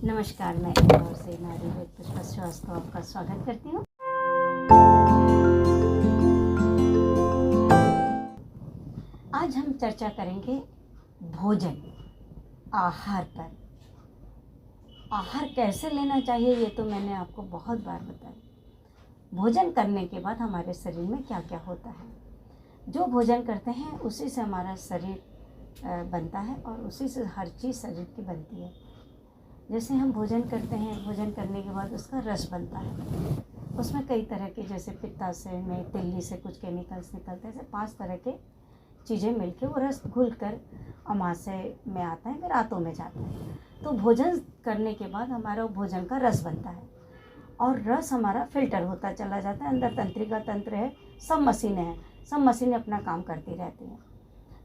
नमस्कार, मैं इंदौर से नारी पुष्पा श्रीवास्तव आपका स्वागत करती हूँ। आज हम चर्चा करेंगे भोजन, आहार पर। आहार कैसे लेना चाहिए ये तो मैंने आपको बहुत बार बताया। भोजन करने के बाद हमारे शरीर में क्या क्या होता है। जो भोजन करते हैं उसी से हमारा शरीर बनता है और उसी से हर चीज़ शरीर की बनती है। जैसे हम भोजन करते हैं, भोजन करने के बाद उसका रस बनता है। उसमें कई तरह के, जैसे पित्ताशय में तिल्ली से कुछ केमिकल्स निकलते हैं, ऐसे 5 तरह के चीज़ें मिलके वो रस घुलकर अमाशय में आता है, फिर आंतों में जाता है। तो भोजन करने के बाद हमारा भोजन का रस बनता है और रस हमारा फिल्टर होता चला जाता है। अंदर तंत्रिका तंत्र है, सब मशीनें हैं, सब मशीनें अपना काम करती रहती हैं।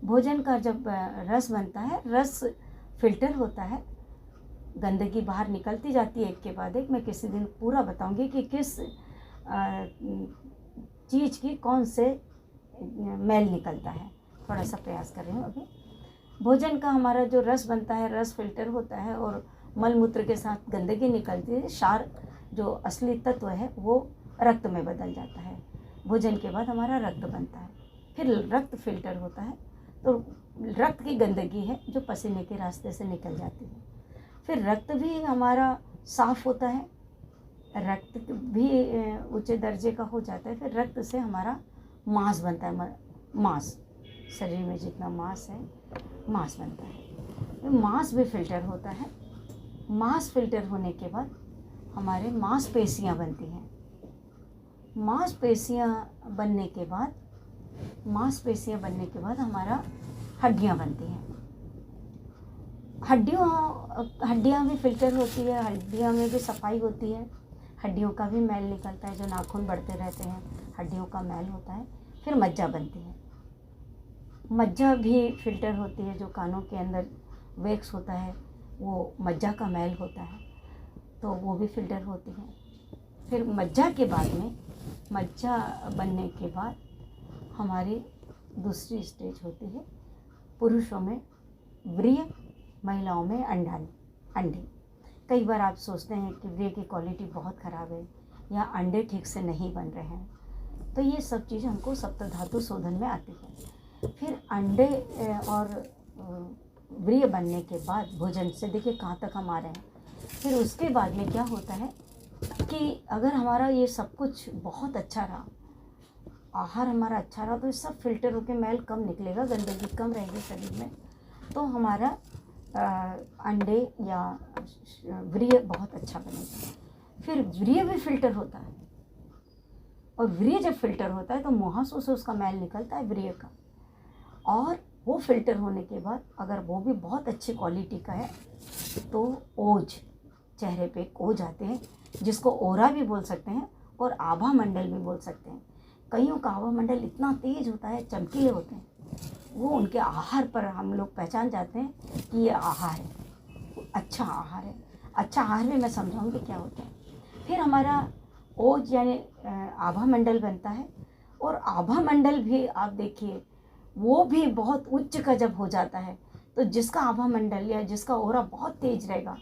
भोजन का जब रस बनता है, रस फिल्टर होता है, गंदगी बाहर निकलती जाती है एक के बाद एक। मैं किसी दिन पूरा बताऊंगी कि किस चीज़ की कौन से मैल निकलता है। थोड़ा सा प्रयास कर रही हूँ अभी। भोजन का हमारा जो रस बनता है, रस फिल्टर होता है और मल मूत्र के साथ गंदगी निकलती है। क्षार जो असली तत्व है वो रक्त में बदल जाता है। भोजन के बाद हमारा रक्त बनता है, फिर रक्त फिल्टर होता है तो रक्त की गंदगी है जो पसीने के रास्ते से निकल जाती है। फिर रक्त भी हमारा साफ़ होता है, रक्त भी ऊंचे दर्जे का हो जाता है। फिर रक्त से हमारा मांस बनता है, मांस, शरीर में जितना मांस है मांस बनता है। तो मांस भी फिल्टर होता है। मांस फिल्टर होने के बाद हमारे मांसपेशियाँ बनती हैं। मांसपेशियाँ बनने के बाद हमारा हड्डियाँ बनती हैं। हड्डियाँ भी फिल्टर होती है, हड्डियों में भी सफाई होती है। हड्डियों का भी मैल निकलता है, जो नाखून बढ़ते रहते हैं हड्डियों का मैल होता है। फिर मज्जा बनती है। मज्जा भी फिल्टर होती है, जो कानों के अंदर वैक्स होता है वो मज्जा का मैल होता है, तो वो भी फिल्टर होती है। फिर मज्जा के बाद में, मज्जा बनने के बाद हमारी दूसरी स्टेज होती है पुरुषों में व्रीय, महिलाओं में अंडे। कई बार आप सोचते हैं कि व्रीय की क्वालिटी बहुत ख़राब है या अंडे ठीक से नहीं बन रहे हैं, तो ये सब चीज़ हमको सप्तधातु शोधन में आती है। फिर अंडे और व्रीय बनने के बाद भोजन से, देखिए कहाँ तक हम आ रहे हैं। फिर उसके बाद में क्या होता है कि अगर हमारा ये सब कुछ बहुत अच्छा रहा, आहार हमारा अच्छा रहा, तो ये सब फिल्टर होकर मैल कम निकलेगा, गंदगी कम रहेगी शरीर में, तो हमारा अंडे या व्रीय बहुत अच्छा बनेगा। फिर व्रीय भी फिल्टर होता है और व्रीय जब फिल्टर होता है तो मुहासों से उसका मैल निकलता है व्रीय का, और वो फिल्टर होने के बाद अगर वो भी बहुत अच्छी क्वालिटी का है तो ओज, चेहरे पे ओज आते हैं, जिसको ओरा भी बोल सकते हैं और आभा मंडल भी बोल सकते हैं। कईयों का आभा मंडल इतना तेज होता है, चमकीले होते हैं, वो उनके आहार पर हम लोग पहचान जाते हैं कि ये आहार है, अच्छा आहार है। अच्छा आहार भी मैं समझाऊंगी क्या होता है। फिर हमारा ओज यानी आभा मंडल बनता है, और आभा मंडल भी आप देखिए वो भी बहुत उच्च का जब हो जाता है, तो जिसका आभा मंडल या जिसका ओरा बहुत तेज रहेगा,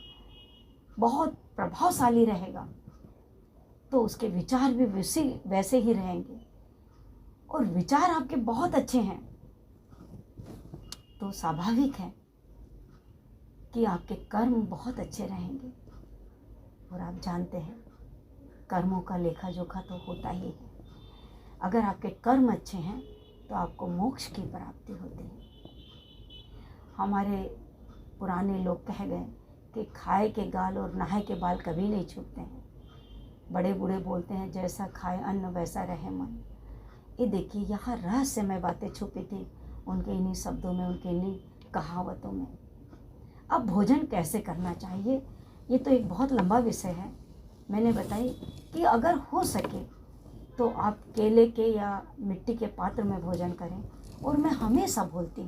बहुत प्रभावशाली रहेगा, तो उसके विचार भी वैसे ही रहेंगे। और विचार आपके बहुत अच्छे हैं तो स्वाभाविक है कि आपके कर्म बहुत अच्छे रहेंगे। और आप जानते हैं कर्मों का लेखा जोखा तो होता ही है। अगर आपके कर्म अच्छे हैं तो आपको मोक्ष की प्राप्ति होती है। हमारे पुराने लोग कह गए कि खाए के गाल और नहाए के बाल कभी नहीं छूटते हैं। बड़े बूढ़े बोलते हैं, जैसा खाए अन्न वैसा रहे मन। ये देखिए, यहाँ रहस्यमय बातें छुपी थी उनके इन्हीं शब्दों में, उनके इन्हीं कहावतों में। अब भोजन कैसे करना चाहिए, ये तो एक बहुत लंबा विषय है। मैंने बताई कि अगर हो सके तो आप केले के या मिट्टी के पात्र में भोजन करें। और मैं हमेशा बोलती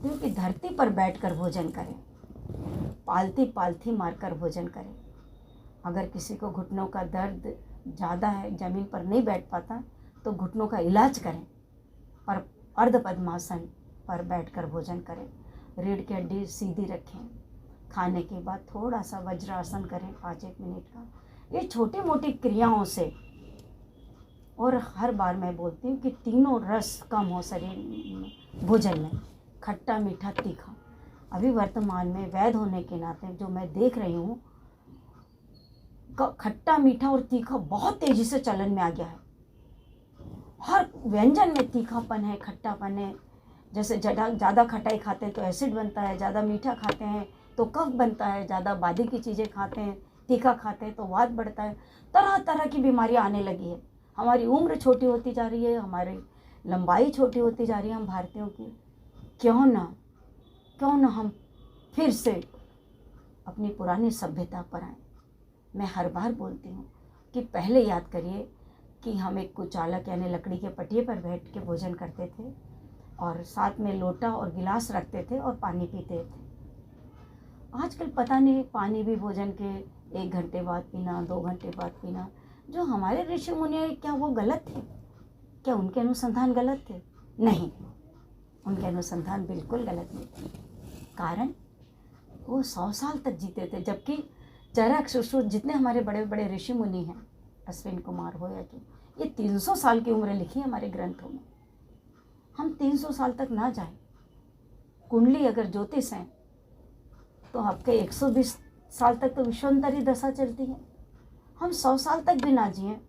हूँ कि धरती पर बैठकर भोजन करें, पालती पालथी मारकर भोजन करें। अगर किसी को घुटनों का दर्द ज़्यादा है, ज़मीन पर नहीं बैठ पाता, तो घुटनों का इलाज करें, पर अर्ध पद्मासन पर बैठकर भोजन करें। रीढ़ की हड्डी सीधी रखें, खाने के बाद थोड़ा सा वज्रासन करें 5-1 मिनट का। ये छोटी मोटी क्रियाओं से, और हर बार मैं बोलती हूँ कि तीनों रस कम हो शरीर भोजन में, खट्टा मीठा तीखा। अभी वर्तमान में वैध होने के नाते जो मैं देख रही हूँ, खट्टा मीठा और तीखा बहुत तेज़ी से चलन में आ गया है। हर व्यंजन में तीखापन है, खट्टापन है। जैसे ज़्यादा खटाई खाते हैं तो एसिड बनता है, ज़्यादा मीठा खाते हैं तो कफ बनता है, ज़्यादा बादी की चीज़ें खाते हैं, तीखा खाते हैं तो वात बढ़ता है। तरह तरह की बीमारियाँ आने लगी है। हमारी उम्र छोटी होती जा रही है, हमारी लंबाई छोटी होती जा रही है हम भारतीयों की। क्यों ना हम फिर से अपनी पुरानी सभ्यता पर आएँ। मैं हर बार बोलती हूँ कि पहले याद करिए कि हम एक कुचालक यानी लकड़ी के पटिए पर बैठ के भोजन करते थे और साथ में लोटा और गिलास रखते थे और पानी पीते थे। आजकल पता नहीं, पानी भी भोजन के 1 घंटे बाद पीना, 2 घंटे बाद पीना। जो हमारे ऋषि मुनि, क्या वो गलत थे? क्या उनके अनुसंधान गलत थे? नहीं, उनके अनुसंधान बिल्कुल गलत नहीं थे। कारण वो 100 साल तक जीते थे, जबकि चरक सुश्रुत जितने हमारे बड़े बड़े ऋषि मुनि हैं, अश्विन कुमार हो या जो, ये 300 साल की उम्र लिखी है हमारे ग्रंथों में। हम 300 साल तक ना जाए। कुंडली अगर ज्योतिष हैं तो आपके 120 साल तक तो विश्वंतरी दशा चलती है। हम 100 साल तक भी ना जिए,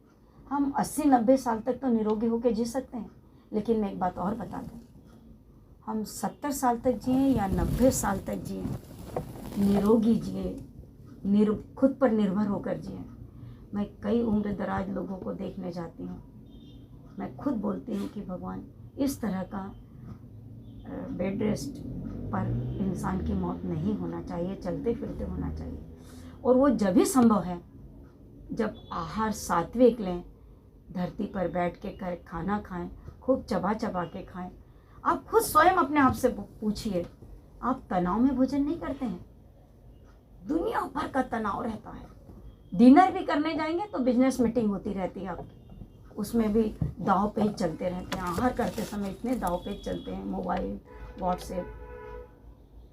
हम 80-90 साल तक तो निरोगी होकर जी सकते हैं। लेकिन मैं एक बात और बता दूँ, हम 70 साल तक जिए या 90 साल तक जिए, निरोगी जिए, खुद पर निर्भर होकर जिए। मैं कई उम्र दराज लोगों को देखने जाती हूँ। मैं खुद बोलती हूँ कि भगवान, इस तरह का बेड रेस्ट पर इंसान की मौत नहीं होना चाहिए, चलते फिरते होना चाहिए। और वो जब भी संभव है जब आहार सात्विक लें, धरती पर बैठ के खाना खाएं, खूब चबा चबा के खाएं। आप खुद स्वयं अपने आप से पूछिए, आप तनाव में भोजन नहीं करते हैं? दुनिया भर का तनाव रहता है। डिनर भी करने जाएंगे तो बिजनेस मीटिंग होती रहती है आपकी, उसमें भी दाव पेच चलते रहते हैं। आहार करते समय इतने दाव पेच चलते हैं, मोबाइल, व्हाट्सएप।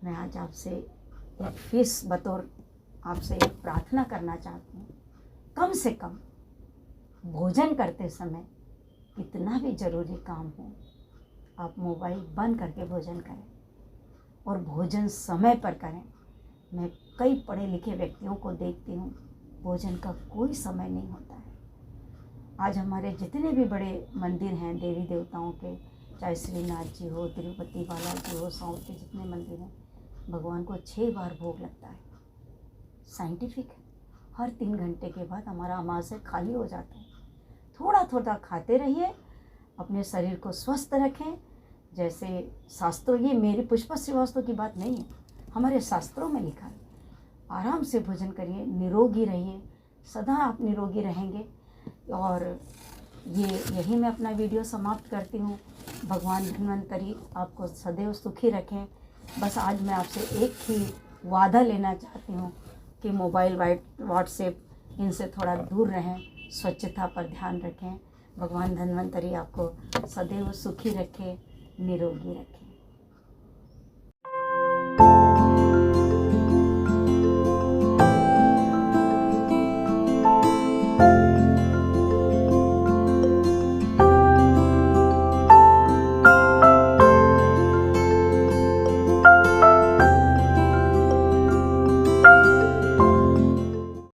मैं आज आपसे एक फीस बतौर आपसे एक प्रार्थना करना चाहती हूँ, कम से कम भोजन करते समय कितना भी ज़रूरी काम हो, आप मोबाइल बंद करके भोजन करें और भोजन समय पर करें। मैं कई पढ़े लिखे व्यक्तियों को देखती हूँ, भोजन का कोई समय नहीं होता है। आज हमारे जितने भी बड़े मंदिर हैं देवी देवताओं के, चाहे श्रीनाथ जी हो, तिरुपति बालाजी हो, साउथ के जितने मंदिर हैं, भगवान को 6 बार भोग लगता है। साइंटिफिक है। हर 3 घंटे के बाद हमारा अमाशय खाली हो जाता है। थोड़ा थोड़ा खाते रहिए, अपने शरीर को स्वस्थ रखें। जैसे शास्त्रों, ये मेरी पुष्पा श्रीवास्तव की बात नहीं है, हमारे शास्त्रों में लिखा है। आराम से भोजन करिए, निरोगी रहिए, सदा आप निरोगी रहेंगे। और यही मैं अपना वीडियो समाप्त करती हूँ। भगवान धन्वंतरी आपको सदैव सुखी रखें। बस आज मैं आपसे एक ही वादा लेना चाहती हूँ कि मोबाइल, व्हाट्सएप, इनसे थोड़ा दूर रहें, स्वच्छता पर ध्यान रखें। भगवान धन्वंतरी आपको सदैव सुखी रखे, निरोगी रखे।